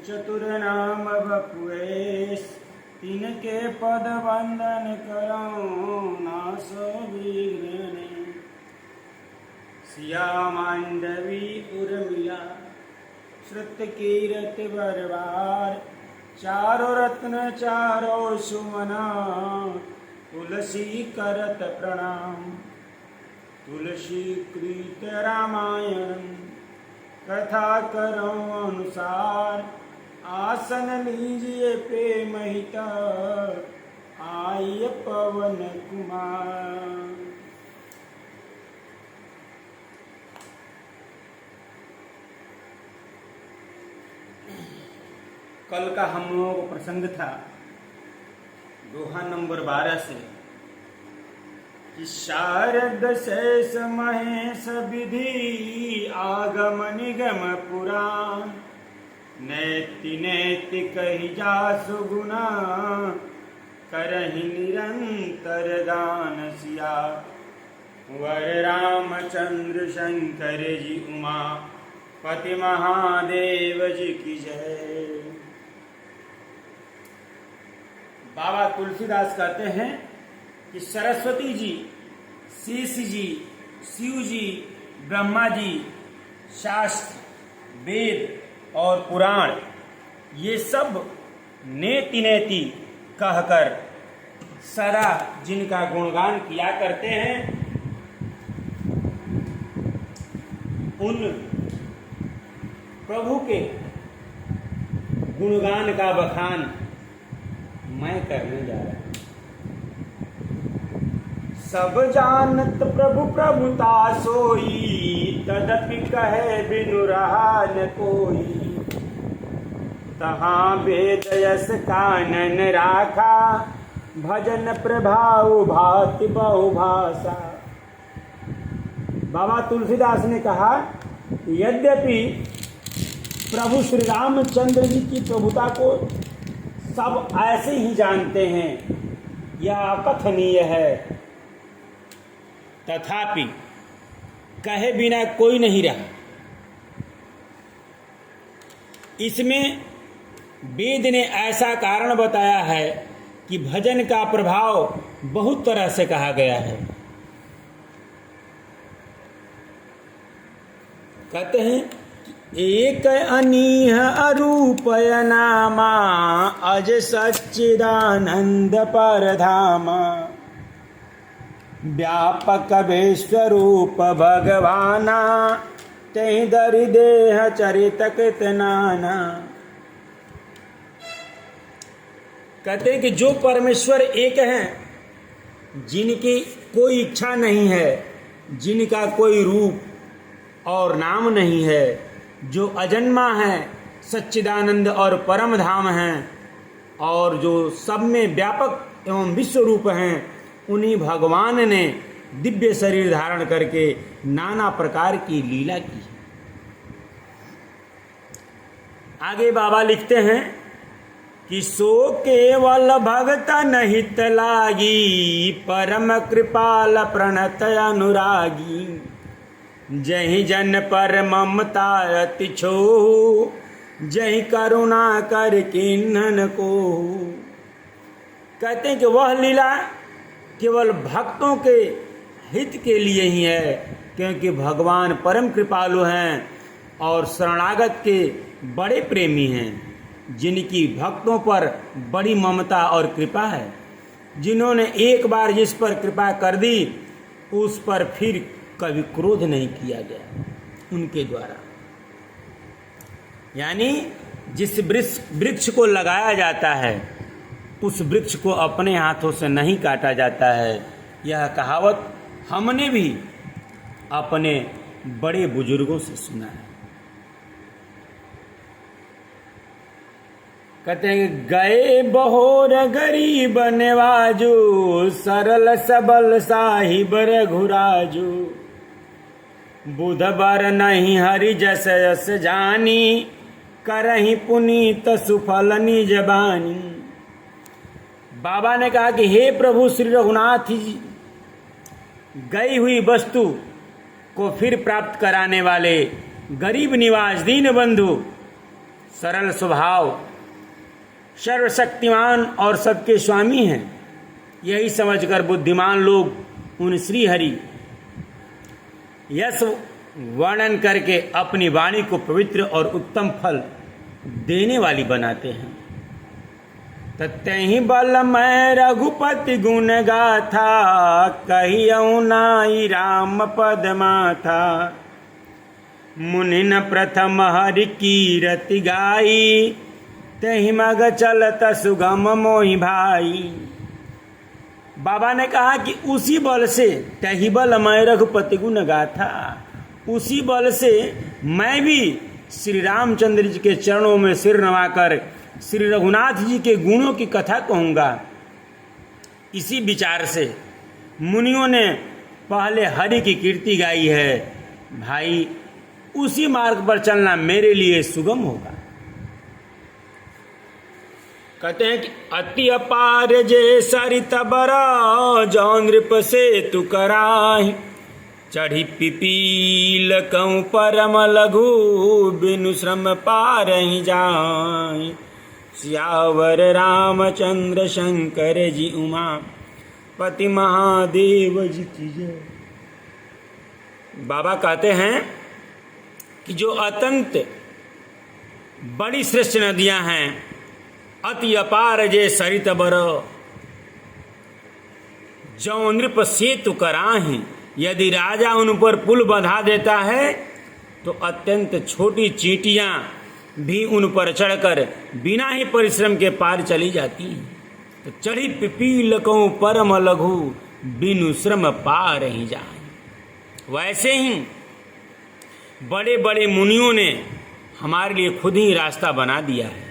चतुर नाम बपुएश, तिनके पद वंदन करो नासो विघ्न। सिया मांडवी उर्मिला, श्रुत कीरत बरबार, चारो रत्न चारो सुमना, तुलसी करत प्रणाम। तुलसी कृत रामायण, कथा करो अनुसार, आसन लीजिए प्रेम हित, आइए पवन कुमार। कल का हम लोगों को प्रसंग था दोहा नंबर 12 से कि शारद शेष महेश विधि आगम निगम पुराण, नैति नैति कही जासु गुना, करहि निरंतर गान। सिया वर रामचंद्र शंकर जी उमा पति महादेव जी की जय। बाबा तुलसीदास कहते हैं कि सरस्वती जी, शेष जी, शिव जी, ब्रह्मा जी, शास्त्र, वेद और पुराण ये सब नेति नेति कहकर सदा जिनका गुणगान किया करते हैं, उन प्रभु के गुणगान का बखान मैं करने जा रहा हूं। सब जानत प्रभु प्रभुता सोई, तदपि कहे बिनु रहा न कोई। तहाँ वेद यस कानन राखा, भजन प्रभाव भाति बहुभाषा। बाबा तुलसीदास ने कहा, यद्यपि प्रभु श्री रामचंद्र जी की प्रभुता को सब ऐसे ही जानते हैं, यह अकथनीय है, तथापि कहे बिना कोई नहीं रहा। इसमें वेद ने ऐसा कारण बताया है कि भजन का प्रभाव बहुत तरह से कहा गया है। कहते हैं एक अनीह अरूपय नामा, अज सच्चिदानंद परधामा। व्यापक विश्वरूप भगवाना, तेहि दरि देह चरित कृत नाना। कहते हैं कि जो परमेश्वर एक हैं, जिनकी कोई इच्छा नहीं है, जिनका कोई रूप और नाम नहीं है, जो अजन्मा है, सच्चिदानंद और परम धाम हैं, और जो सब में व्यापक एवं विश्व रूप हैं, उन्हीं भगवान ने दिव्य शरीर धारण करके नाना प्रकार की लीला की। आगे बाबा लिखते हैं कि सो केवल भगत नहित लागी, परम कृपाल प्रणत अनुरागी। जहि जन पर ममता अति छोहु, जहि करुणा कर किन्हन को। कहते हैं कि वह लीला केवल भक्तों के हित के लिए ही है, क्योंकि भगवान परम कृपालु हैं और शरणागत के बड़े प्रेमी हैं, जिनकी भक्तों पर बड़ी ममता और कृपा है। जिन्होंने एक बार जिस पर कृपा कर दी, उस पर फिर कभी क्रोध नहीं किया गया उनके द्वारा। यानी जिस वृक्ष को लगाया जाता है, उस वृक्ष को अपने हाथों से नहीं काटा जाता है। यह कहावत हमने भी अपने बड़े बुजुर्गों से सुना है। कहते हैं गए बहोर गरीब नवाजू, सरल सबल साहिब रघुराजू। बुध बर नहीं हरि जस यस जानी, करहि पुनीत सुफल निज बानी। बाबा ने कहा कि हे प्रभु श्री रघुनाथ जी, गई हुई वस्तु को फिर प्राप्त कराने वाले गरीब निवास दीन बंधु, सरल स्वभाव, सर्वशक्तिमान और सबके स्वामी हैं, यही समझकर बुद्धिमान लोग उन श्री हरि यश वर्णन करके अपनी वाणी को पवित्र और उत्तम फल देने वाली बनाते हैं। तत्हि बल मैं रघुपति गुण गाथा, कहियऊ नाई राम पद माथा। मुनि न प्रथम हरि कीरति गाई, तहि मग चलत सुगम मोहि भाई। बाबा ने कहा कि उसी बल से, तहि बल मैं रघुपति गुण गाथा, उसी बल से मैं भी श्री रामचंद्र जी के चरणों में सिर नवाकर श्री रघुनाथ जी के गुणों की कथा कहूँगा। इसी विचार से मुनियों ने पहले हरि की कीर्ति गाई है। भाई, उसी मार्ग पर चलना मेरे लिए सुगम होगा। कहते हैं कि अति अपार जे सरित बरा, जौ नृप से तु कराहि। चढ़ी पिपील कहूँ परम लघु, बिनु श्रम पारहि जाहि। सियावर रामचंद्र शंकर जी उमा, पति महादेव जी की जय। बाबा कहते हैं कि जो अत्यंत बड़ी श्रेष्ठ नदियां हैं, अति अपार जे सरित बर, जौ नृप सेतु कराहि। यदि राजा उन पर पुल बंधा देता है तो अत्यंत छोटी चींटियां भी उन पर चढ़कर बिना ही परिश्रम के पार चली जाती हैं। तो चढ़ी पिपील कहूँ परम लघु, बिनु श्रम पार ही जाए। वैसे ही बड़े बड़े मुनियों ने हमारे लिए खुद ही रास्ता बना दिया है।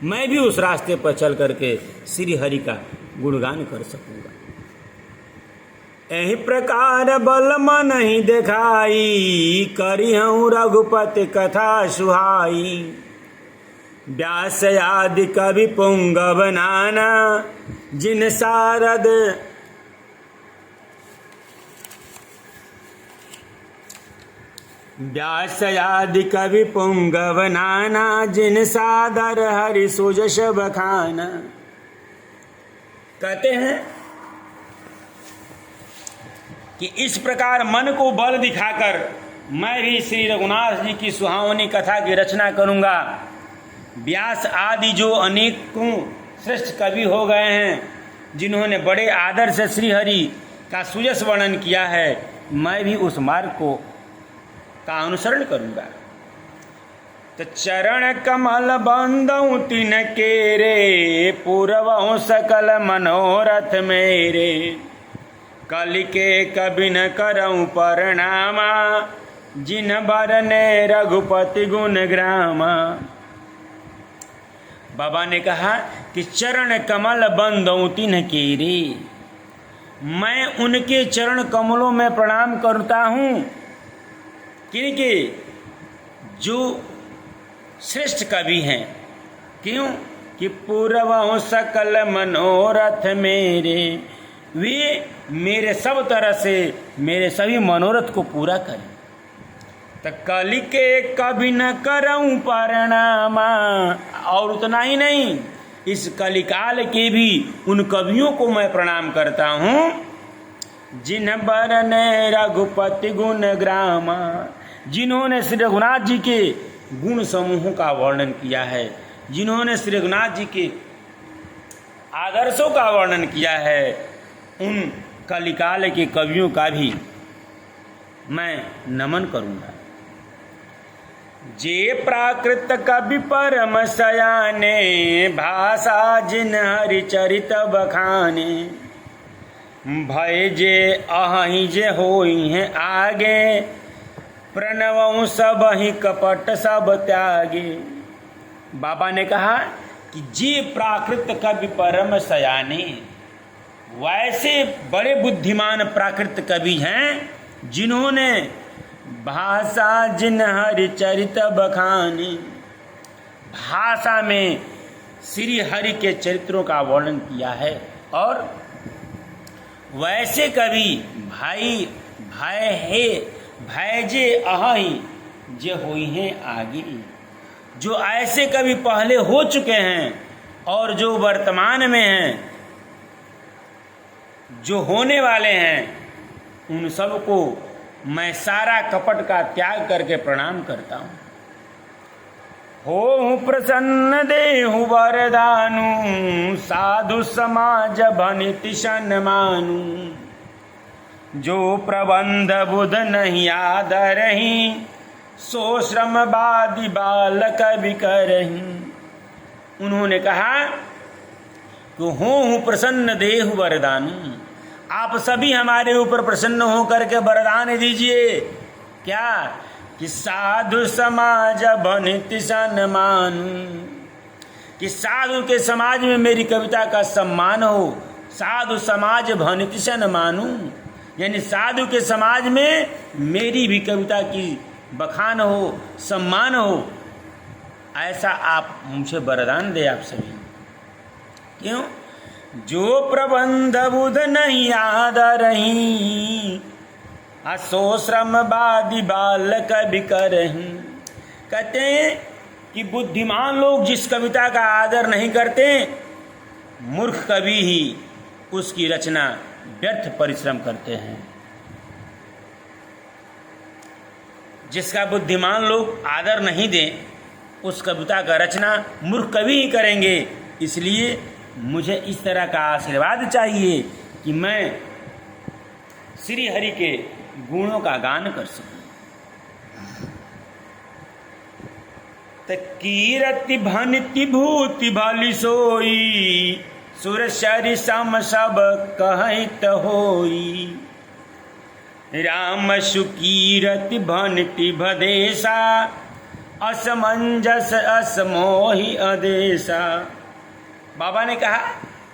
मैं भी उस रास्ते पर चल करके श्री हरि का गुणगान कर सकूंगा। एहि प्रकार बल मन ही दिखाई, करिहूँ रघुपति कथा सुहाई। व्यास आदि कवि पुंगव नाना, जिन सारद व्यास आदि कवि पुंगव नाना, जिन सादर हरि सुजस बखाना। कहते हैं कि इस प्रकार मन को बल दिखाकर मैं भी श्री रघुनाथ जी की सुहावनी कथा की रचना करूंगा। व्यास आदि जो अनेकों श्रेष्ठ कवि हो गए हैं, जिन्होंने बड़े आदर से श्री हरि का सुजस वर्णन किया है, मैं भी उस मार्ग का अनुसरण करूंगा। तो चरण कमल बंदऊ तिन केरे, पूरवहु सकल मनोरथ मेरे। कलि के कबि न करऊँ परनामा, जिन बरने रघुपति गुण ग्रामा। बाबा ने कहा कि चरण कमल बंदऊ तिन केरे, मैं उनके चरण कमलों में प्रणाम करता हूँ, किनके जो श्रेष्ठ कवि हैं। क्यों? कि पूरवहु सकल मनोरथ मेरे, वे मेरे सब तरह से मेरे सभी मनोरथ को पूरा करें। तो कलि के कभी न करऊँ परनामा, और उतना ही नहीं, इस कलिकाल के भी उन कवियों को मैं प्रणाम करता हूँ, जिन बरने रघुपति गुण ग्रामा, जिन्होंने श्री रघुनाथ जी के गुण समूहों का वर्णन किया है, जिन्होंने श्री रघुनाथ जी के आदर्शों का वर्णन किया है, उन कलिकाल के कवियों का भी मैं नमन करूंगा। जे प्राकृत कवि परम सयाने, भाषा जिन हरिचरित बखाने। भय जे अहि जे होई हैं आगे, प्रणवऊ सब ही कपट सब त्यागे। बाबा ने कहा कि जे प्राकृत कवि परम सयाने, वैसे बड़े बुद्धिमान प्राकृत कवि हैं, जिन्होंने भाषा जिन हरिचरित बखानी, भाषा में श्री हरि के चरित्रों का वर्णन किया है। और वैसे कवि भाई भय जे अहि जे होई हैं आगे, जो ऐसे कवि पहले हो चुके हैं और जो वर्तमान में हैं, जो होने वाले हैं, उन सबको मैं सारा कपट का त्याग करके प्रणाम करता हूँ। हो प्रसन्न देहु वरदानु, साधु समाज भनिति सन्मानु। जो प्रबंध बुध नहीं आदरही, सो श्रमवादी बालक भी करही। उन्होंने कहा कि हूँ प्रसन्न देहु वरदानु, आप सभी हमारे ऊपर प्रसन्न होकर के वरदान दीजिए। क्या? कि साधु समाज भनिति सन्मानु, कि साधु के समाज में मेरी कविता का सम्मान हो। साधु समाज भनिति सन्मानु, यानी साधु के समाज में मेरी भी कविता की बखान हो, सम्मान हो। ऐसा आप मुझे वरदान दे आप सभी। क्यों? जो प्रबंध बुध नहीं आदरही, असो श्रमवादी बालक भी करही। कहते हैं कि बुद्धिमान लोग जिस कविता का आदर नहीं करते, मूर्ख कवि ही उसकी रचना व्यर्थ परिश्रम करते हैं। जिसका बुद्धिमान लोग आदर नहीं दें, उस कविता का रचना मूर्ख कवि ही करेंगे। इसलिए मुझे इस तरह का आशीर्वाद चाहिए कि मैं श्री हरि के गुणों का गान कर सकूं। कीरति भनिति भूति भली सोई, सुर सरि सम सब कहित होई। राम सुकीरति भनिति भदेशा, असमंजस असमोहि आदेशा। बाबा ने कहा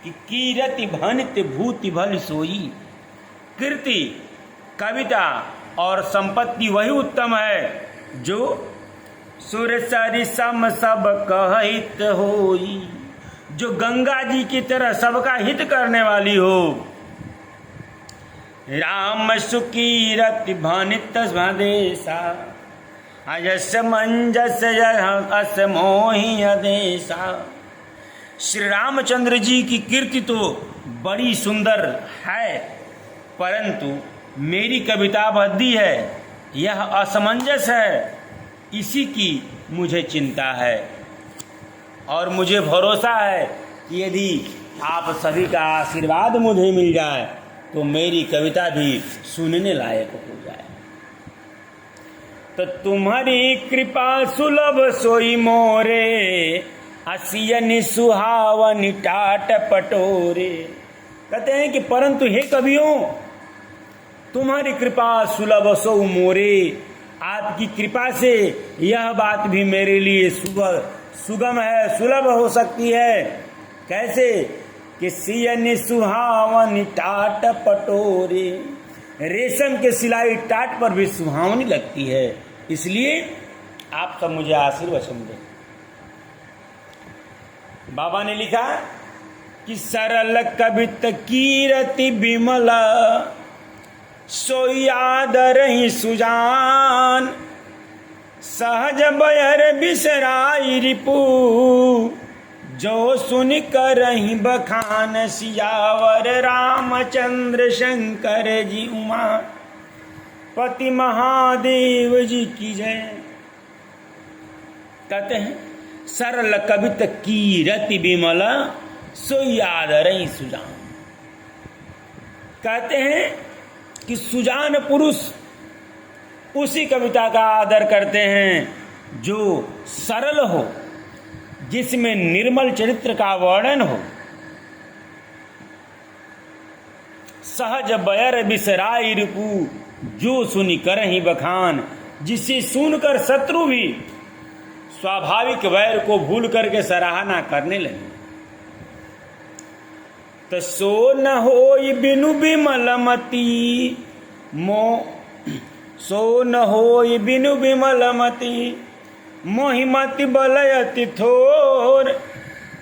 कि कीरति भनिति भूति भली सोई। कीर्ति, कविता और संपत्ति वही उत्तम है जो सुर सरि सम सब कहित होई, जो गंगा जी की तरह सबका हित करने वाली हो। राम सुकीरति भनित भदेशा, अजस मंजस असमोहि आदेशा। श्री रामचंद्र जी की कीर्ति तो बड़ी सुंदर है, परंतु मेरी कविता भद्दी है, यह असमंजस है। इसी की मुझे चिंता है और मुझे भरोसा है कि यदि आप सभी का आशीर्वाद मुझे मिल जाए तो मेरी कविता भी सुनने लायक हो जाए। तो तुम्हारी कृपा सुलभ सोई मोरे, असियनि सुहावनि टाट पटोरे। कहते हैं कि परंतु हे कवियों, तुम्हारी कृपा सुलभ सो मोरे। आपकी कृपा से यह बात भी मेरे लिए सुगम है, सुलभ हो सकती है। कैसे? कि सियनि सुहावनि टाट पटोरे, रेशम के सिलाई टाट पर भी सुहावनी लगती है। इसलिए आप सब मुझे आशीर्वचन दें। बाबा ने लिखा कि सरल कवित कीरति विमला, सोई आदरहि सुजान। सहज बयर बिसराई रिपु, जो सुन करहि बखान। सियावर रामचंद्र शंकर जी उमा, पति महादेव जी की जय। कहते हैं सरल कवित कीरति विमला, सोई आदरहि सुजान। कहते हैं कि सुजान पुरुष उसी कविता का आदर करते हैं जो सरल हो, जिसमें निर्मल चरित्र का वर्णन हो। सहज बयर बिसराई रिपु, जो सुनि करहि बखान। जिसे सुनकर शत्रु भी स्वाभाविक वैर को भूल करके सराहना करने लगे। तो सो न होई बिनु बिमलमती, सो न होई बिनु बिमलमती। मोहिमति बलयति थोर,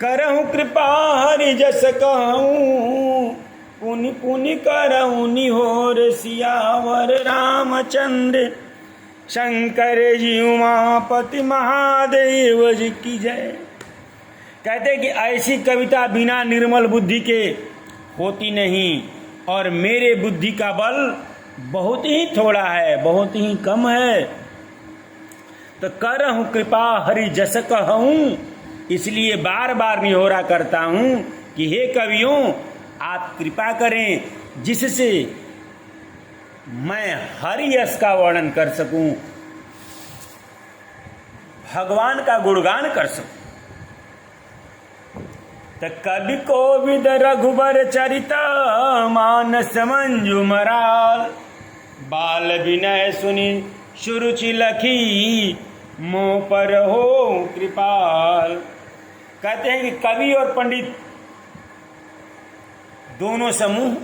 करहु कृपा हरि जस कहूँ। पुनि पुनि करहु निहोर, सियावर रामचंद्र शंकर जी उमापति महादेव जी की जय। कहते कि ऐसी कविता बिना निर्मल बुद्धि के होती नहीं, और मेरे बुद्धि का बल बहुत ही थोड़ा है, बहुत ही कम है। तो करहूं कृपा हरि जस कहूं, इसलिए बार बार निहोरा करता हूं कि हे कवियों, आप कृपा करें जिससे मैं हरि यश का वर्णन कर सकूं, भगवान का गुणगान कर सकूं। तो कवि कोविद रघुबर चरित मानस मंजू मराल, बाल विनय सुनी सुरुचि लखी मोह पर हो कृपाल। कहते हैं कि कवि और पंडित दोनों समूह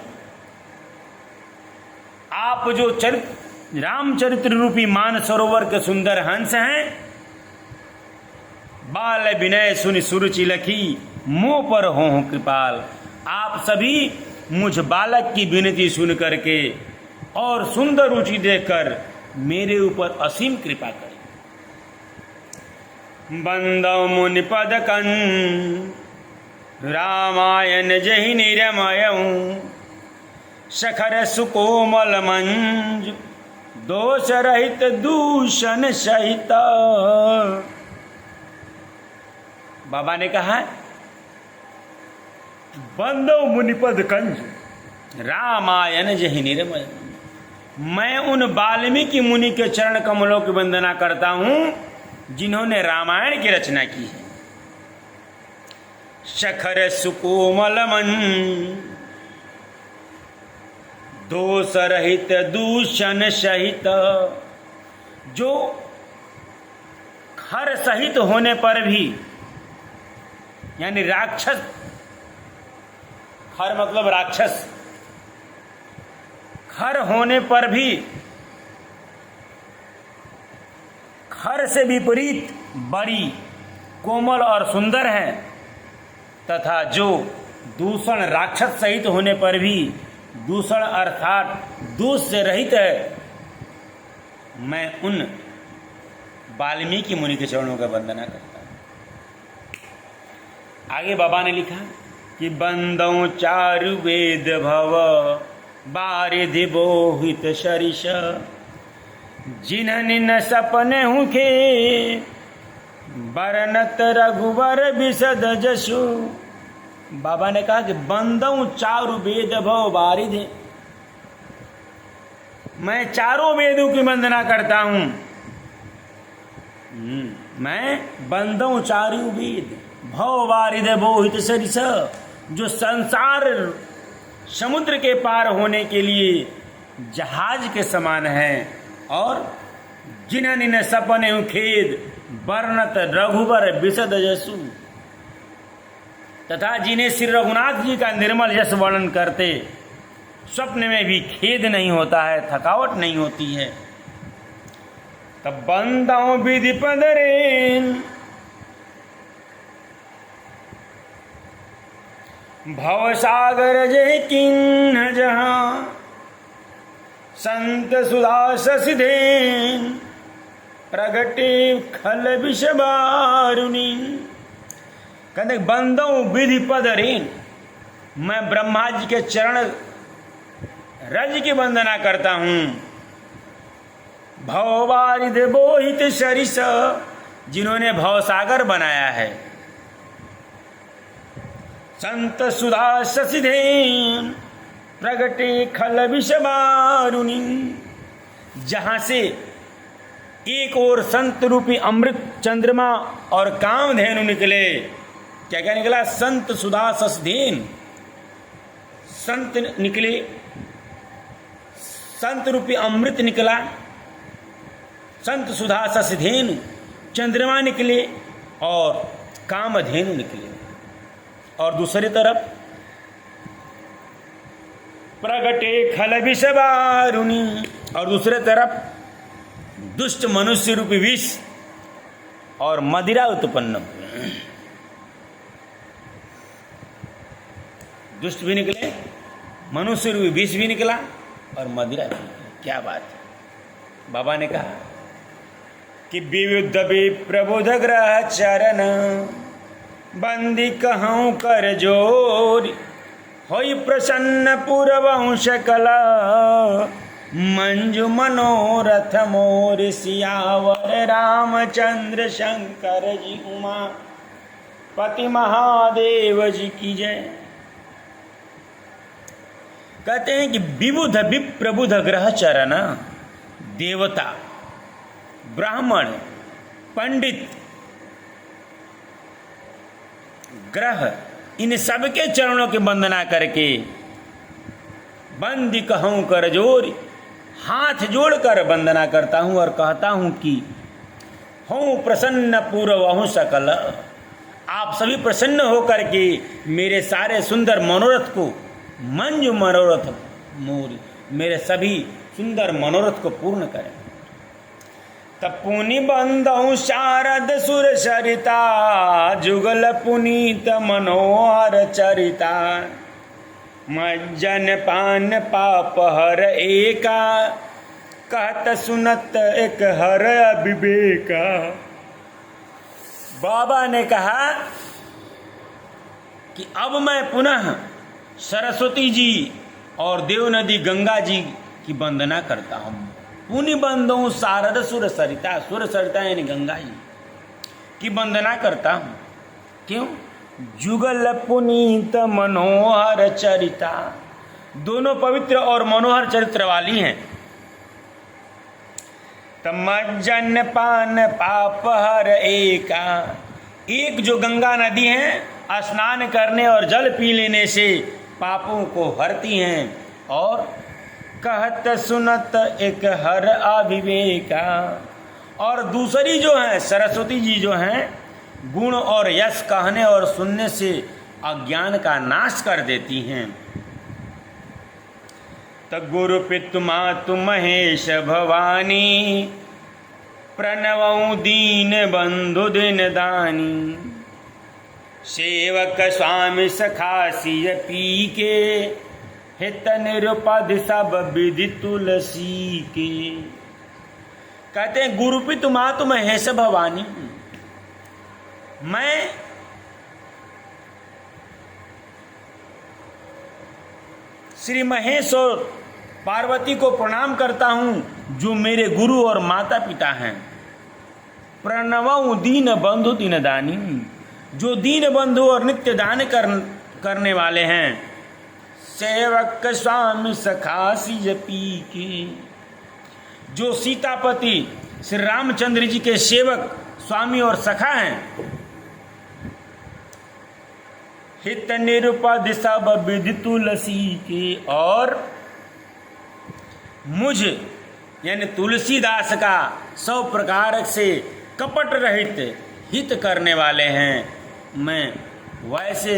आप जो रामचरित्र रूपी मान सरोवर के सुंदर हंस हैं, बाल विनय सुनि सुरुचि लखी मुंह पर हो कृपाल। आप सभी मुझ बालक की विनती सुन करके और सुंदर रुचि देखकर मेरे ऊपर असीम कृपा करें। बंदौ मुनि पद कंद रामायण जहि निरमयं, शखर सुकोमल मंज दोष रहित दूषण सहित। बाबा ने कहा बंदो मुनिपद कंज रामायण जहि निरमय, मैं उन वाल्मीकि मुनि के चरण कमलों की वंदना करता हूं जिन्होंने रामायण की रचना की है। शखर सुकोमल मंज दोष रहित दूषण सहित, जो खर सहित होने पर भी, यानी राक्षस, खर मतलब राक्षस, खर होने पर भी खर से विपरीत बड़ी कोमल और सुंदर है, तथा जो दूषण राक्षस सहित होने पर भी, दूषण अर्थात दोष से रहित है, मैं उन वाल्मीकि मुनि के चरणों का वंदना करता हूं। आगे बाबा ने लिखा कि बंदौ चारु वेद भव बारिधि बोहित शरीष, जिन्हनि न सपने हुखे बरनत रघुवर बिसद जसु। बाबा ने कहा कि बंदौ चारु वेद भव बारिधि, मैं चारों वेदों की वंदना करता हूं। मैं बंदौ चारु वेद भव बारिधि बोहित सरिस, जो संसार समुद्र के पार होने के लिए जहाज के समान है, और जिन्हनि न सपने खेद वर्णत रघुवर बिसद जसु, तथा जिन्हें श्री रघुनाथ जी का निर्मल यश वर्णन करते स्वप्न में भी खेद नहीं होता है, थकावट नहीं होती है। तब बंदौ विधि पदरेन भव सागर जय किन्ह जहां, संत सुधा ससिधेन प्रगटे खल विष बारुनी। कहते बंदौ विधि पदरेन, मैं ब्रह्मा जी के चरण रज की वंदना करता हूं। भववारिध बोहित सरिस, जिन्होंने भवसागर बनाया है। संत सुधा ससिधेन प्रगटे खल विष बारुनी, जहां से एक ओर संत रूपी अमृत चंद्रमा और कामधेनु निकले। क्या क्या निकला? संत सुधा ससिधेन, संत निकले, संत रूपी अमृत निकला, संत सुधा ससिधेनु चंद्रमा निकले और कामधेनु निकले। और दूसरी तरफ प्रगटे खल विष बारुनी, और दूसरे तरफ दुष्ट मनुष्य रूपी विष और मदिरा उत्पन्न। दुष्ट भी निकले, मनुष्य रूपी विष भी निकला और मदिरा भी निकला। क्या बात है! बाबा ने कहा कि विविध विप्रबुध ग्रह चरण बंदी कहूँ कर जोर होई प्रसन्न पूर्वंश कला मंजु मनोरथ मोर सियावर रामचंद्र शंकर जी उमा पति महादेव जी की जय। कहते हैं कि विबुध विप्रबुध ग्रह चरण, देवता, ब्राह्मण, पंडित, ग्रह, इन सबके चरणों की वंदना करके बंदी कहूँ कर जोर, हाथ जोड़कर वंदना करता हूँ और कहता हूँ कि हूँ प्रसन्न पूर्वहु सकल, आप सभी प्रसन्न होकर के मेरे सारे सुंदर मनोरथ को, मंजु मनोरथ मोर, मेरे सभी सुंदर मनोरथ को पूर्ण करें। तपुनि बंदहु शारद सुर सरिता जुगल पुनीत मनोहर चरिता मज्जन पान पाप हर एका कहत सुनत एक हर विवेका। बाबा ने कहा कि अब मैं पुनः सरस्वती जी और देव नदी गंगा जी की वंदना करता हूँ। पुनि बंदों शारद सुर सरिता, सुर सरिता यानी गंगा जी की वंदना करता हूँ। क्यों? जुगल पुनीत मनोहर चरिता, दोनों पवित्र और मनोहर चरित्र वाली हैं। तमज्जन पान पाप हर एका, एक जो गंगा नदी है स्नान करने और जल पी लेने से पापों को हरती हैं, और कहत सुनत एक हर अविवेका, और दूसरी जो है सरस्वती जी जो हैं गुण और यश कहने और सुनने से अज्ञान का नाश कर देती हैं। गुरु पितु मातु महेश भवानी प्रणवऊ दीन बंधु दिन दानी सेवक स्वामी सखासिय पी के हित निरुपद सब विधि तुलसी के। कहते हैं गुरु पितु मातु महेश भवानी, मैं श्री महेश और पार्वती को प्रणाम करता हूँ जो मेरे गुरु और माता पिता हैं। प्रणवऊ दीन बंधु दीन दानी, जो दीन बंधु और नित्य दान करने वाले हैं। सेवक स्वामी सखासी पी के, जो सीतापति श्री रामचंद्र जी के सेवक स्वामी और सखा हैं। हित निरुपद सब विधि तुलसी के, और मुझ यानी तुलसीदास का सब प्रकार से कपट रहित हित करने वाले हैं। मैं वैसे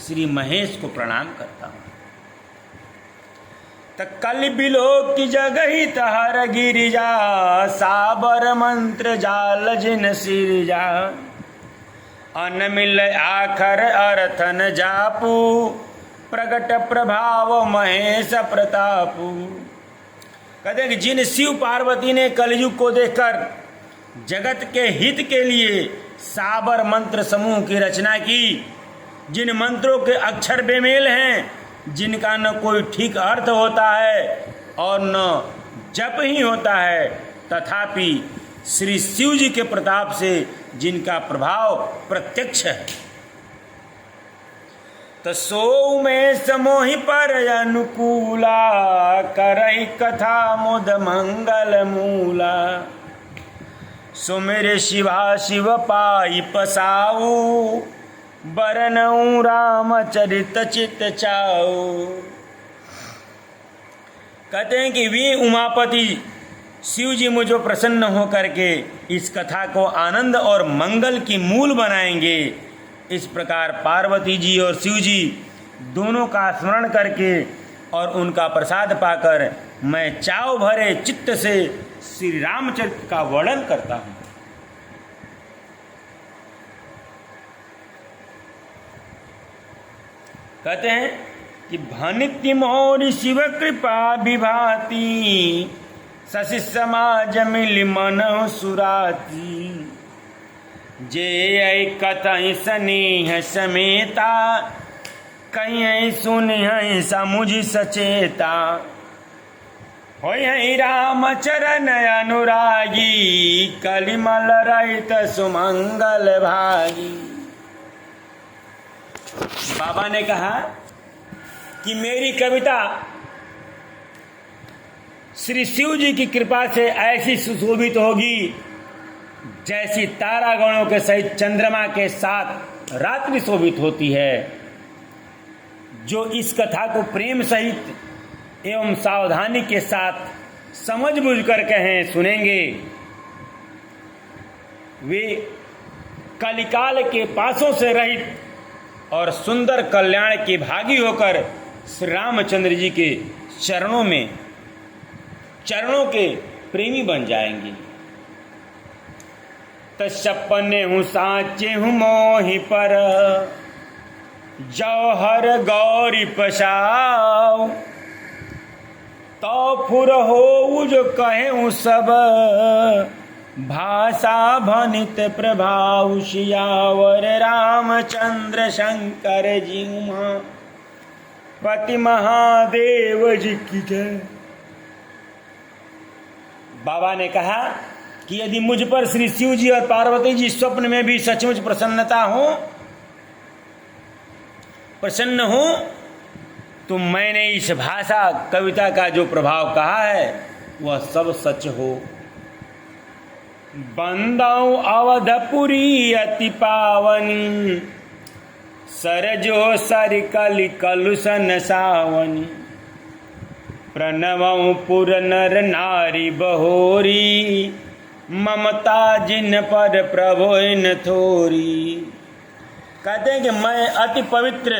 श्री महेश को प्रणाम करता हूँ। कल बिलोक की जगही तहर गिरिजा साबर मंत्र जाल जिन सिरजा अन मिल आखर अर्थन जापू प्रगट प्रभाव महेश प्रतापू। कहते हैं कि जिन शिव पार्वती ने कलयुग को देखकर जगत के हित के लिए साबर मंत्र समूह की रचना की, जिन मंत्रों के अक्षर बेमेल हैं, जिनका न कोई ठीक अर्थ होता है और न जप ही होता है, तथापि श्री शिव जी के प्रताप से जिनका प्रभाव प्रत्यक्ष है। तो सो में समोहि पर अनुकूला करहि कथा मुद मंगल मूला। सो मेरे शिवा शिव पाई पसाऊ बरनऊ रामचरित चित चाऊ। कहते हैं कि वे उमापति शिव जी मुझे प्रसन्न होकर के इस कथा को आनंद और मंगल की मूल बनाएंगे। इस प्रकार पार्वती जी और शिव जी दोनों का स्मरण करके और उनका प्रसाद पाकर मैं चाव भरे चित्त से श्री रामचरित्र का वर्णन करता हूँ। कहते हैं कि भनिति मोरि शिव कृपा विभाति शशि समाज मिल मन सुराती, जे कतई स्नेह समेता, कहीं सुन समुझ सचेता, होई राम चरण अनुरागी, कलिमल रहित सुमंगल भागी। बाबा ने कहा कि मेरी कविता श्री शिव जी की कृपा से ऐसी सुशोभित होगी जैसी तारागणों के सहित चंद्रमा के साथ रात्रि शोभित होती है। जो इस कथा को प्रेम सहित एवं सावधानी के साथ समझ बूझ कर कहें सुनेंगे, वे कलिकाल के पासों से रहित और सुंदर कल्याण के भागी होकर श्री रामचंद्र जी के चरणों के प्रेमी बन जाएंगे। तपने हूँ साचे हूँ मोहि पर, जौहर गौरी पशाओ, तो फुर हो जो कहे हूँ सब, भाषा भनित प्रभाव सियावर रामचंद्र शंकर जी पति महादेव जी की जय। बाबा ने कहा कि यदि मुझ पर श्री शिव जी और पार्वती जी स्वप्न में भी सचमुच प्रसन्न हो तो मैंने इस भाषा कविता का जो प्रभाव कहा है वह सब सच हो। बंदाऊ अवधपुरी अति पावनी, सरजो सर कलि कलुषन सावनी, प्रणवं पुर नर नारी बहोरी, ममता जिन पर प्रभु इन थोरी। कहते हैं कि मैं अति पवित्र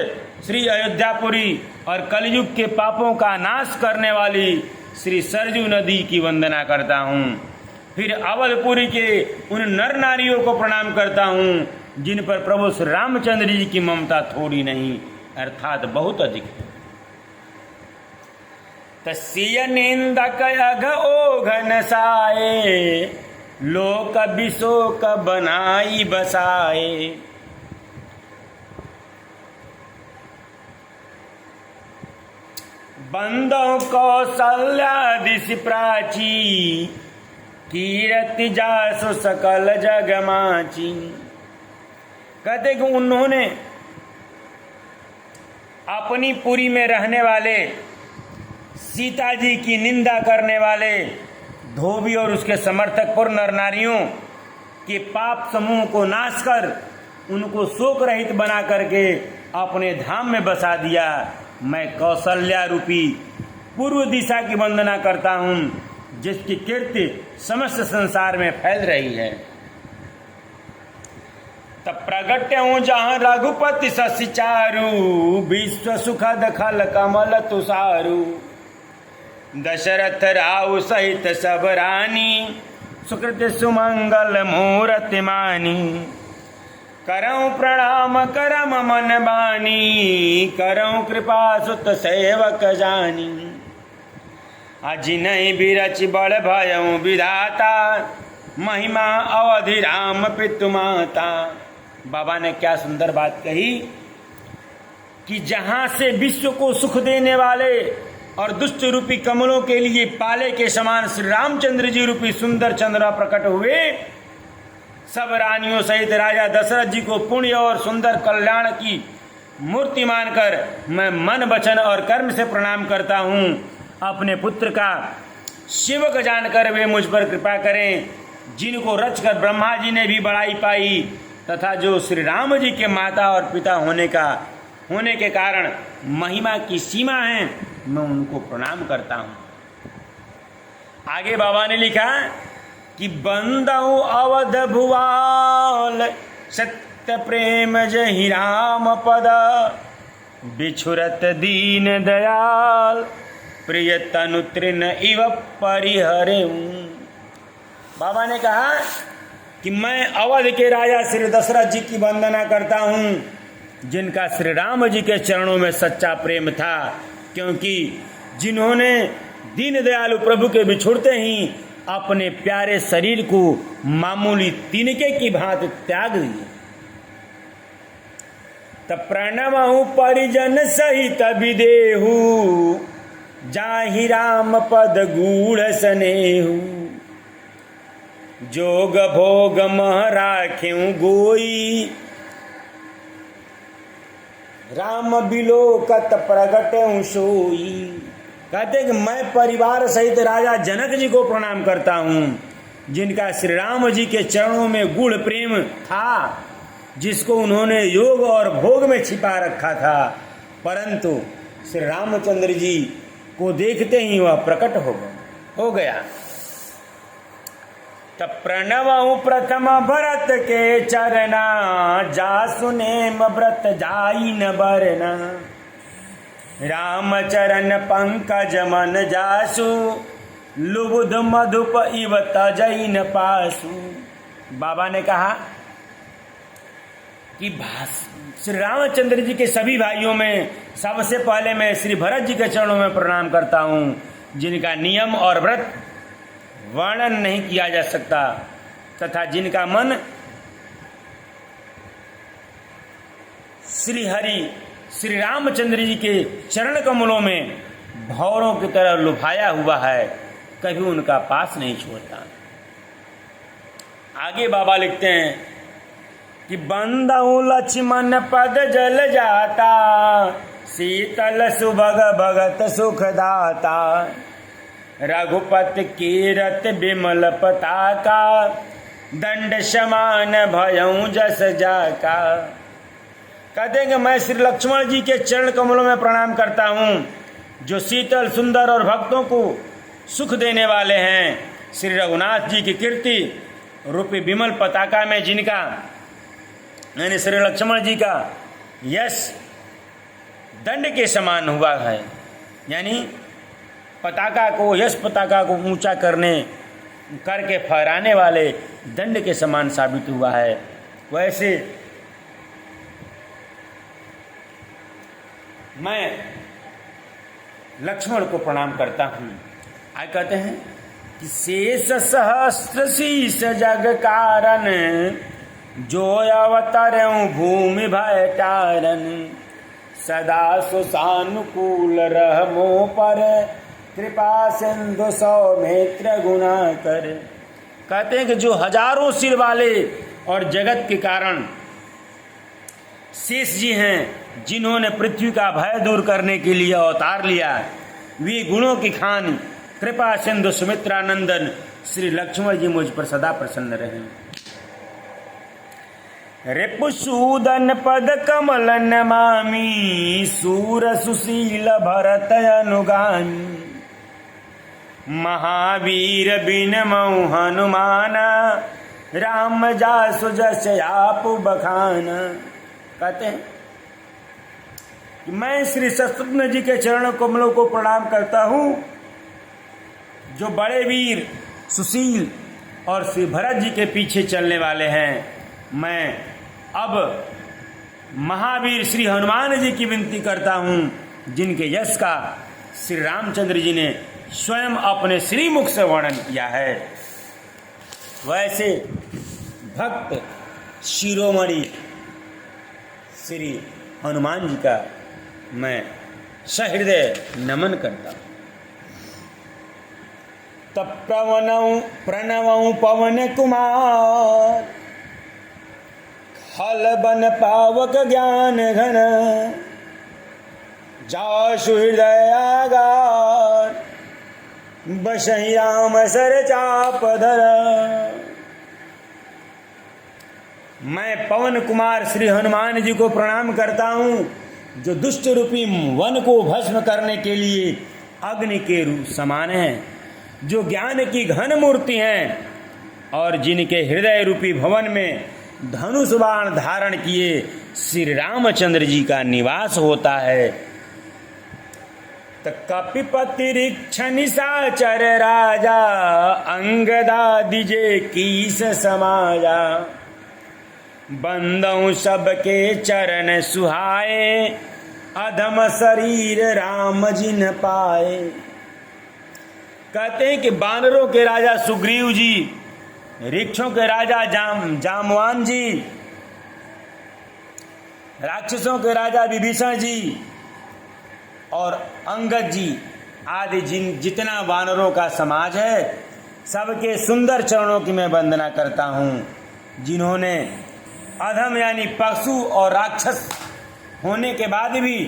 श्री अयोध्यापुरी और कलयुग के पापों का नाश करने वाली श्री सरजू नदी की वंदना करता हूँ। फिर अवधपुरी के उन नर नारियों को प्रणाम करता हूँ जिन पर प्रभु श्री रामचंद्र जी की ममता थोड़ी नहीं अर्थात बहुत अधिक है। तस्य निंदक अघ ओघ नसाए, लोक बिशोक बनाई बसाए। बंदों कौशल्या दिशि प्राची, कीरति जासु सकल जगमाची। कहते कि उन्होंने अपनी पुरी में रहने वाले सीता जी की निंदा करने वाले धोबी और उसके समर्थक पुर नर नारियों के पाप समूह को नाश कर उनको शोक रहित बना करके अपने धाम में बसा दिया। मैं कौशल्या रूपी पूर्व दिशा की वंदना करता हूँ जिसकी कीर्ति समस्त संसार में फैल रही है। तब प्रगट हूँ जहाँ रघुपति शशि चारु, विश्व सुखद खल कमल तुषारु। दशरथ राव सहित सब रानी, सुकृत सुमंगल मूरति मानी। करऊं प्रणाम करम मन बानी, करऊं कृपा सुत सेवक जानी। अजिनहि बिरचि बड़ भयऊं विधाता, महिमा अवधि राम पितु माता। बाबा ने क्या सुंदर बात कही कि जहां से विश्व को सुख देने वाले और दुष्ट रूपी कमलों के लिए पाले के समान श्री रामचंद्र जी रूपी सुंदर चंद्रमा प्रकट हुए, सब रानियों सहित राजा दशरथ जी को पुण्य और सुंदर कल्याण की मूर्ति मानकर मैं मन वचन और कर्म से प्रणाम करता हूँ। अपने पुत्र का शिवक जानकर वे मुझ पर कृपा करें, जिनको रचकर ब्रह्मा जी ने भी बड़ाई पाई तथा जो श्री राम जी के माता और पिता होने के कारण महिमा की सीमा है, मैं उनको प्रणाम करता हूँ। आगे बाबा ने लिखा कि बंदऊ अवध भुवाल, सत्य प्रेम जहि राम पद, बिछुरत दीन दयाल, प्रिय तनु तृण इव परिहरे। बाबा ने कहा कि मैं अवध के राजा श्री दशरथ जी की वंदना करता हूँ जिनका श्री राम जी के चरणों में सच्चा प्रेम था, क्योंकि जिन्होंने दीन दयालु प्रभु के बिछुड़ते ही अपने प्यारे शरीर को मामूली तिनके की भांति त्याग दिए। तब प्रणमहु परिजन सहित विदेहु, जाहि राम पद गूढ़ स्नेहु। जोग भोग मह राख्यूं गोई, राम बिलोकत प्रगट्यूं सोई। कहते कि मैं परिवार सहित राजा जनक जी को प्रणाम करता हूँ, जिनका श्री राम जी के चरणों में गूढ़ प्रेम था, जिसको उन्होंने योग और भोग में छिपा रखा था, परंतु श्री रामचंद्र जी को देखते ही वह प्रकट हो गया। तब प्रणवहु प्रथम भरत के चरना, जासु नेम व्रत जाई न बरना। राम चरण पंकज मन जासु, लुबुध मधुप इव तजई न पासु। बाबा ने कहा कि श्री रामचंद्र जी के सभी भाइयों में सबसे पहले मैं श्री भरत जी के चरणों में प्रणाम करता हूँ, जिनका नियम और व्रत वर्णन नहीं किया जा सकता, तथा जिनका मन श्री हरि श्री रामचंद्र जी के चरण कमलों में भौरों की तरह लुभाया हुआ है, कभी उनका पास नहीं छोड़ता। आगे बाबा लिखते हैं कि बंदहु लक्ष्मण पद जल जाता, शीतल सुभग भगत सुखदाता। रघुपति कीरत विमल पताका, दंड समान भयऊ जस जाका। कहते हैं कि मैं श्री लक्ष्मण जी के चरण कमलों में प्रणाम करता हूँ, जो शीतल सुंदर और भक्तों को सुख देने वाले हैं। श्री रघुनाथ जी की कीर्ति रूपी विमल पताका में जिनका यानी श्री लक्ष्मण जी का यश दंड के समान हुआ है, यानी पताका को यश पताका को ऊंचा करके फहराने वाले दंड के समान साबित हुआ है। वैसे मैं लक्ष्मण को प्रणाम करता हूँ। आगे कहते हैं कि शेष सहस्त्र शीस जग कारण, जो अवतरऊं भूमि भय तारन। सदा सुसानुकूल रहमो पर, कृपा सिंधु सौमित्र गुना कर। कहते हैं कि जो हजारों सिर वाले और जगत के कारण शेष जी हैं, जिन्होंने पृथ्वी का भय दूर करने के लिए अवतार लिया, वे गुणों की खान कृपा सिंधु सुमित्रानंदन श्री लक्ष्मण जी मुझ पर सदा प्रसन्न रहे। रिपुसूदन पद कमल नमामि, सूर सुशील भरत अनुगामी। महावीर बिन मऊ हनुमाना, राम जासु जस आप बखाना। कहते हैं कि मैं श्री शत्रुघ्न जी के चरण कमलों को प्रणाम करता हूँ, जो बड़े वीर सुशील और श्री भरत जी के पीछे चलने वाले हैं। मैं अब महावीर श्री हनुमान जी की विनती करता हूँ, जिनके यश का श्री रामचंद्र जी ने स्वयं अपने श्रीमुख से वर्णन किया है। वैसे भक्त शिरोमणि श्री हनुमान जी का मैं सहृदय नमन करता हूँ। तब प्रणवऊं पवन कुमार, हल बन पावक ज्ञान घन। जासु हृदय आगार, बसहि राम सर चाप धर। मैं पवन कुमार श्री हनुमान जी को प्रणाम करता हूँ, जो दुष्ट रूपी वन को भस्म करने के लिए अग्नि के रूप समान हैं, जो ज्ञान की घन मूर्ति हैं और जिनके हृदय रूपी भवन में धनुष बाण धारण किए श्री रामचंद्र जी का निवास होता है। कपिपति ऋक्ष निशाचर राजा, अंगदादि जे कीस समाजा। बंदऊं सबके चरण सुहाए, अधम शरीर राम जिन पाए। कहते हैं कि बानरों के राजा सुग्रीव जी, वृक्षों के राजा जामवान जी, राक्षसों के राजा विभीषण जी और अंगद जी आदि जितना वानरों का समाज है, सबके सुंदर चरणों की मैं वंदना करता हूँ, जिन्होंने अधम यानी पशु और राक्षस होने के बाद भी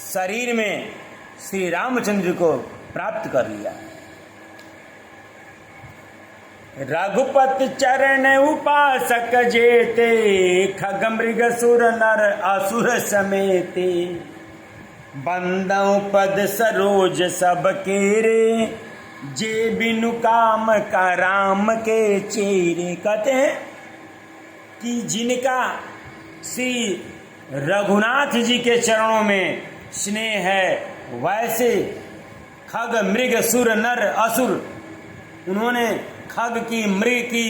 शरीर में श्री रामचंद्र को प्राप्त कर लिया। रघुपति चरण उपासक जेते, खग मृग सुर नर असुर समेते, बंदौ पद सरोज सब केरे, जे बिनु काम का राम के चेरे। कहते हैं कि जिनका श्री रघुनाथ जी के चरणों में स्नेह है, वैसे खग मृग सुर नर असुर, उन्होंने खग की, मृग की,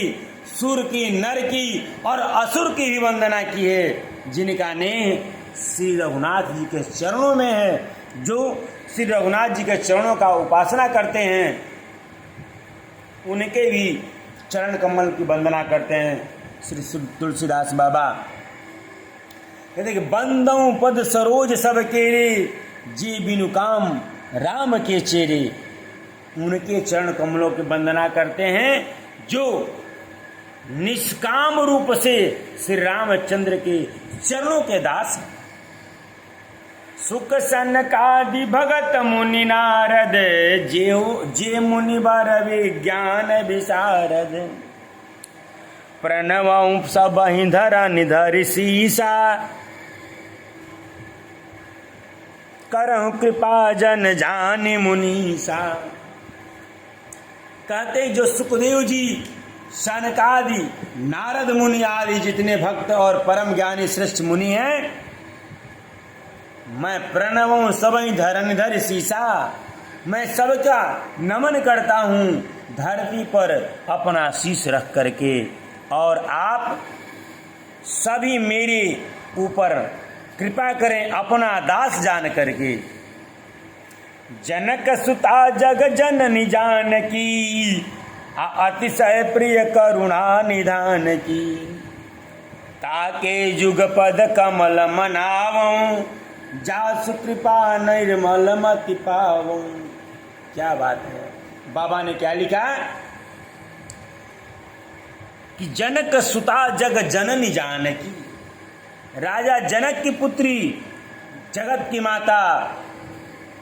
सुर की, नर की और असुर की भी वंदना की है, जिनका नेह श्री रघुनाथ जी के चरणों में है। जो श्री रघुनाथ जी के चरणों का उपासना करते हैं, उनके भी चरण कमल की वंदना करते हैं श्री तुलसीदास बाबा। कहते कि बंदौ पद सरोज सब केरे, जे बिनु काम राम के चेरे। उनके चरण कमलों की वंदना करते हैं जो निष्काम रूप से श्री रामचंद्र के चरणों के दास हैं। सुख सनकादि भगत मुनि नारद, जे मुनि वर विज्ञान विशारद, प्रणव सब धरा निधर सीसा, करहु कृपा जन जानि मुनीसा। कहते जो सुखदेव जी, सनकादि, नारद मुनि आदि जितने भक्त और परम ज्ञानी श्रेष्ठ मुनि हैं, मैं प्रणवों सबई धरन धर सीसा, मैं सबका नमन करता हूँ धरती पर अपना शीश रख करके, और आप सभी मेरे ऊपर कृपा करें अपना दास जान करके। जनक सुता जग जननी जानकी, अतिशय प्रिय करुणा निधान की, ताके जुग पद कमल मनावऊं, जासु कृपा निर्मल मति पावऊं। क्या बात है, बाबा ने क्या लिखा कि जनक सुता जग जननी जानकी, राजा जनक की पुत्री, जगत की माता,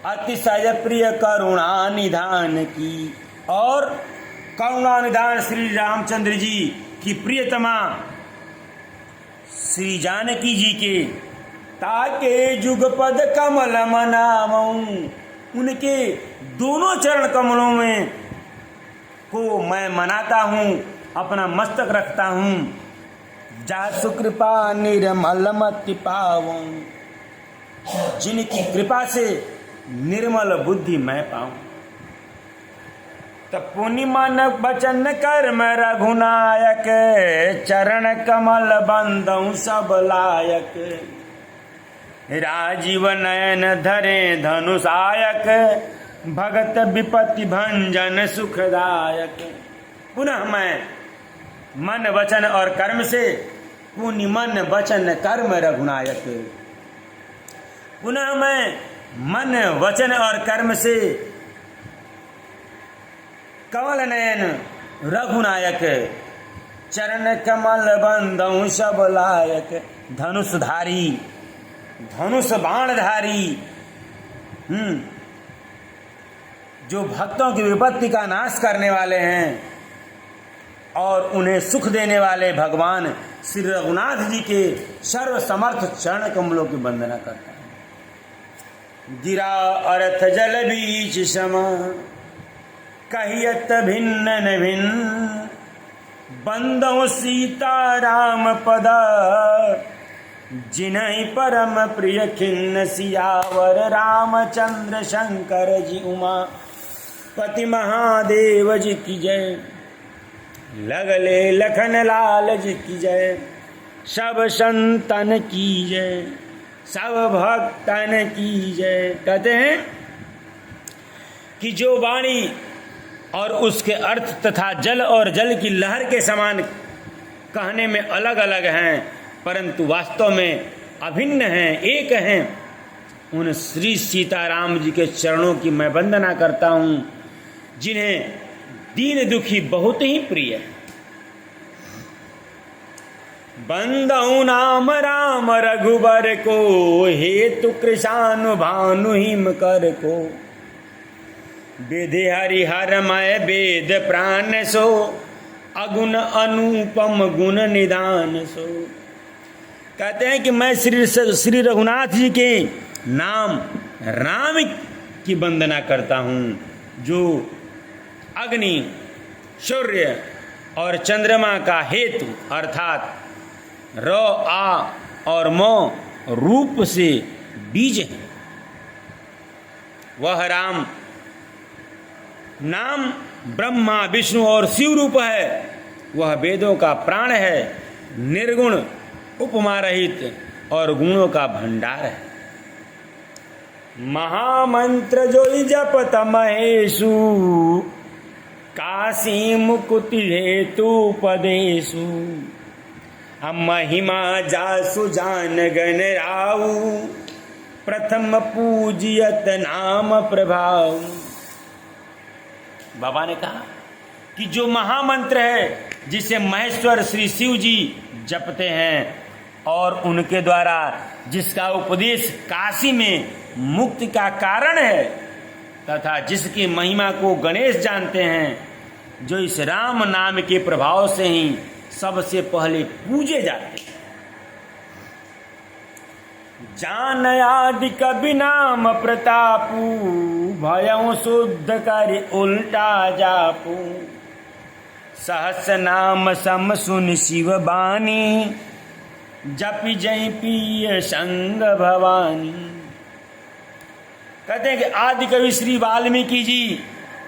अतिशय प्रिय करुणा निधान की, और करुणा निधान श्री रामचंद्र जी की प्रियतमा श्री जानकी जी के, ताके जुगपद कमल मनावऊं, उनके दोनों चरण कमलों में को मैं मनाता हूँ, अपना मस्तक रखता हूँ। जासु कृपा निर्मल मति पावऊं, जिनकी कृपा से निर्मल बुद्धि मैं पाऊं। तब पुनि मन वचन कर्म रघुनायक, चरण कमल बंदौ सब लायक, राजीव नयन धरे धनुषायक, भगत विपत्ति भंजन सुखदायक। पुनः मैं मन वचन और कर्म से, पुनि मन वचन कर्म रघुनायक, पुनः मैं मन वचन और कर्म से कमल नयन रघुनायक, चरण कमल बंदौ सब लायक, धनुषधारी, धनुष बाणधारी, जो भक्तों की विपत्ति का नाश करने वाले हैं और उन्हें सुख देने वाले भगवान श्री रघुनाथ जी के सर्व समर्थ चरण कमलों की वंदना करता है। गिरा अर्थ जल बीच सम, कहियत भिन्न न भिन्न, बंदौ सीता राम पद, जिन्हि परम प्रिय खिन्न, सियावर रामचंद्र शंकर जी उमा पति महादेव जी की जय। लगले लखन लाल जी की जय, सब संतन की जय, सब भक्तन की जय। कहते हैं कि जो वाणी और उसके अर्थ तथा जल और जल की लहर के समान कहने में अलग अलग हैं, परंतु वास्तव में अभिन्न हैं, एक हैं, उन श्री सीताराम जी के चरणों की मैं वंदना करता हूँ, जिन्हें दीन दुखी बहुत ही प्रिय है। बंदऊ नाम राम रघुबर को, हेतु कृशानु भानु हिम कर को, विधि हरिहर मय वेद प्राण सो, अगुण अनुपम गुण निदान सो। कहते हैं कि मैं श्री रघुनाथ जी के नाम राम की वंदना करता हूँ, जो अग्नि, सूर्य और चंद्रमा का हेतु अर्थात र, आ और म रूप से बीज है। वह राम नाम ब्रह्मा विष्णु और शिव रूप है। वह वेदों का प्राण है, निर्गुण, उपमा रहित और गुणों का भंडार है। महामंत्र जो जपत महेशु, काशी मुकुति हेतु उपदेशु, महिमा जासु जान गण राउ, प्रथम पूजियत नाम प्रभाव। बाबा ने कहा कि जो महामंत्र है, जिसे महेश्वर श्री शिव जी जपते हैं और उनके द्वारा जिसका उपदेश काशी में मुक्ति का कारण है, तथा जिसकी महिमा को गणेश जानते हैं, जो इस राम नाम के प्रभाव से ही सबसे पहले पूजे जाते हैं। जान आदि कभी नाम प्रतापू, भयं शुद्ध कर उल्टा जापू, सहस नाम सम सुन शिव बानी, जपि जय पिय संग भवानी। कहते हैं कि आदि कवि श्री वाल्मीकि जी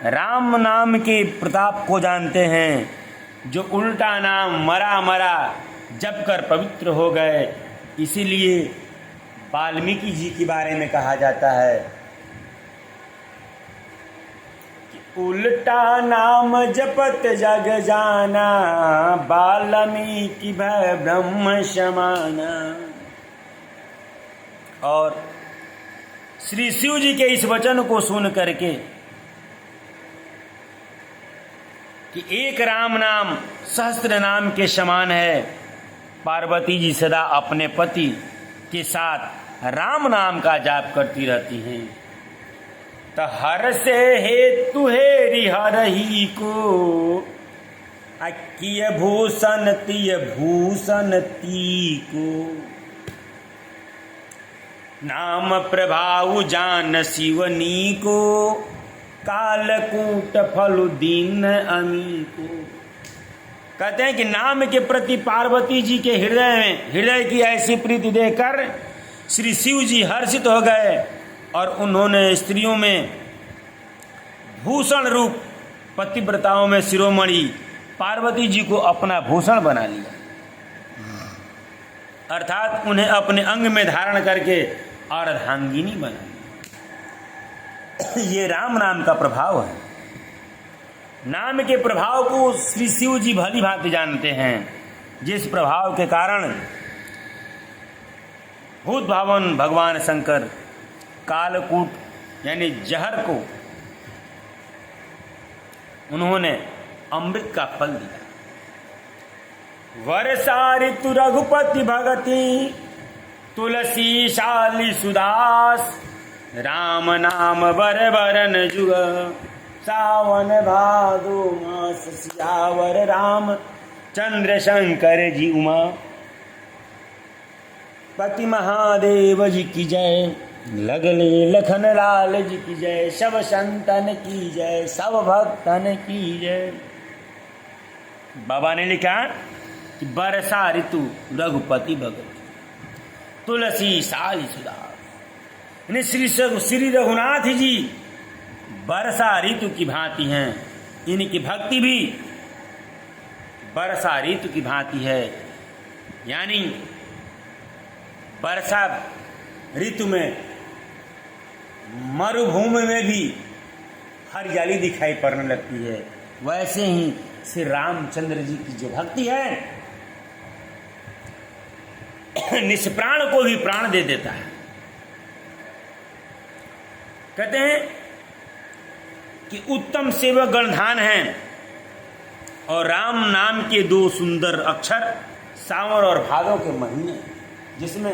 राम नाम के प्रताप को जानते हैं, जो उल्टा नाम मरा मरा जप कर पवित्र हो गए। इसीलिए वाल्मीकि जी के बारे में कहा जाता है कि उल्टा नाम जपत जग जाना, वाल्मीकि भय ब्रह्म समाना। और श्री शिव जी के इस वचन को सुन करके कि एक राम नाम सहस्त्र नाम के समान है, पार्वती जी सदा अपने पति के साथ राम नाम का जाप करती रहती हैं। तो हर से हेतु हेरि हरही को, अकिय भूषण तिय भूषण ती को, नाम प्रभाव जान शिवनी को, कालकूट फलु दीन अमी को। कहते हैं कि नाम के प्रति पार्वती जी के हृदय की ऐसी प्रीति देखकर श्री शिव जी हर्षित हो गए और उन्होंने स्त्रियों में भूषण रूप पतिव्रताओं में शिरोमणि पार्वती जी को अपना भूषण बना लिया, अर्थात उन्हें अपने अंग में धारण करके अर्धांगिनी बना लिया। ये राम नाम का प्रभाव है। नाम के प्रभाव को श्री शिव जी भली भांति जानते हैं, जिस प्रभाव के कारण भूत भावन भगवान शंकर कालकूट यानी जहर को उन्होंने अमृत का फल दिया। वर्षा ऋतु रघुपति भगति, तुलसी शाली सुदास, राम नाम बर बरन जुग, सावन भादो मास सियावर, राम चंद्र शंकर जी उमा। पति महादेव जी की जय, लगले लखन लाल जी की जय, सब संतन की जय, सब भक्तन की जय। बाबा ने लिखा कि वर्षा ऋतु रघुपति भगत, तुलसी साली सुदास। श्री रघुनाथ जी वर्षा ऋतु की भांति हैं। इनकी भक्ति भी वर्षा ऋतु की भांति है, यानी वर्षा ऋतु में मरुभूमि में भी हरियाली दिखाई पड़ने लगती है। वैसे ही श्री रामचंद्र जी की जो भक्ति है निष्प्राण को भी प्राण दे देता है। कहते हैं कि उत्तम सेवक गणधान है और राम नाम के 2 सुंदर अक्षर सावन और भादों के महीने, जिसमें